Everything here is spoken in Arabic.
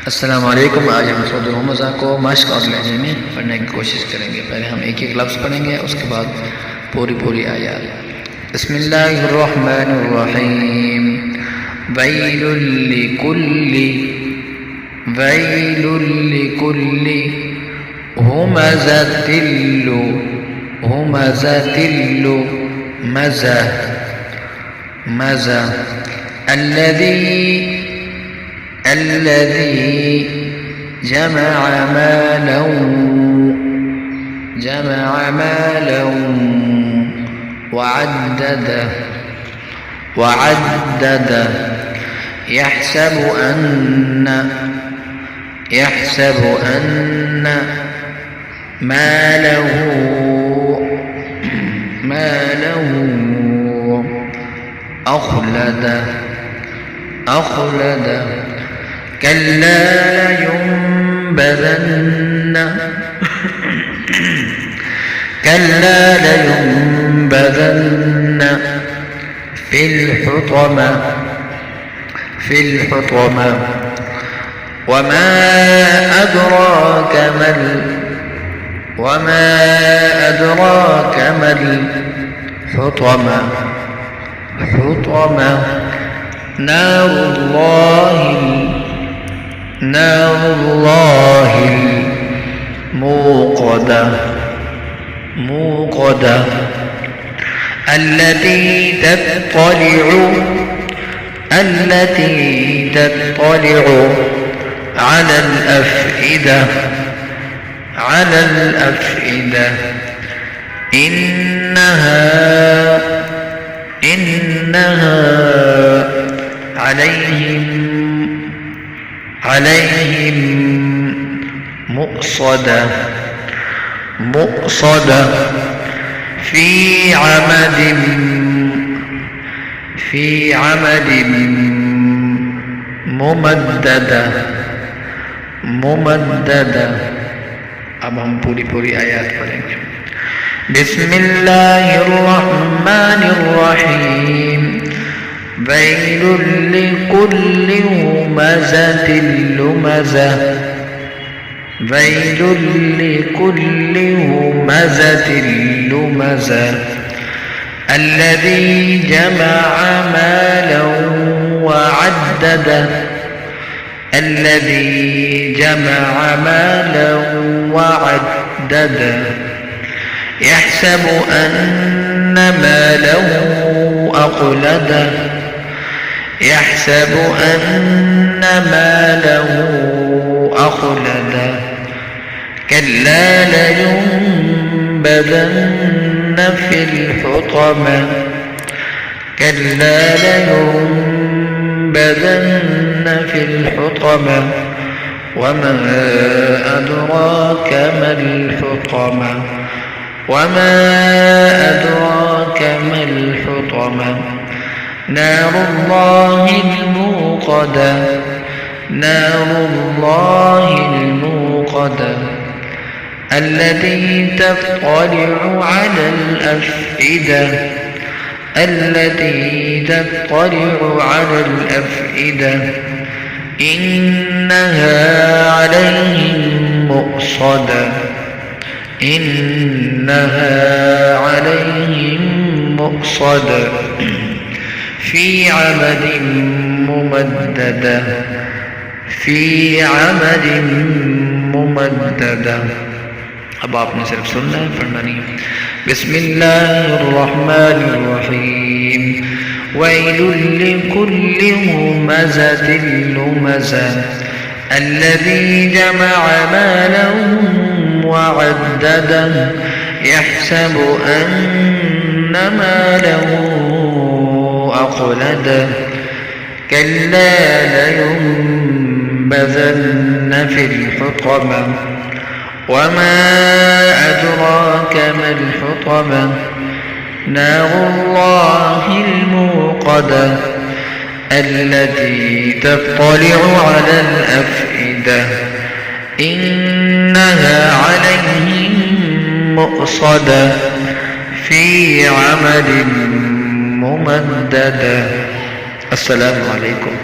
अस्सलाम वालेकुम। आज हम सूरह हुमज़ा को मश्क और लहजे में पढ़ने की कोशिश करेंगे। पहले हम एक एक लफ्ज़ पढ़ेंगे, उसके बाद पूरी आयत। बिस्मिल्लाहिर्रहमानिर्रहीम। वैलुल लिकुल्ली हुमज़तिल लुमज़ा الذي جمع مالا وعدده يحسب أن ماله أخلده كلا لينبذن في الحطمة وما أدراك ما الحطمة نار الله الموقدة التي تطلع على الأفئدة إنها عليهم مؤصدة في عمد ممددة अब हम पूरी आयत पढ़ेंगे। बिस्मिल्लाहिर्रहमानिर्रहीम। वैल लिकुल्लि हुमज़तिल लुमज़ा वैल लिकुल्लि हुमज़तिल लुमज़ा الذي جمع مالا وعدده يحسب أن ماله أخلده كلا لينبذن في الحطمة وما أدراك ما الحطمة نار الله الموقدة التي تطلع على الأفئدة إنها عليهم مؤصدة في عمد ممددة अब आपने सिर्फ सुनना है, पढ़ना नहीं है। बिस्मिल्लाहिर्रहमानिर्रहीम। वैलुल लिकुल्लि हुमज़तिल लुमज़ा الذي جمع مالا وعدده يحسب أن ماله أخلده كلا لينبذن في الحطمة وما أدراك ما الحطمة نار الله الموقدة التي تطلع على الأفئدة إنها عليهم مؤصدة في عمد ممددة। السلام عليكم।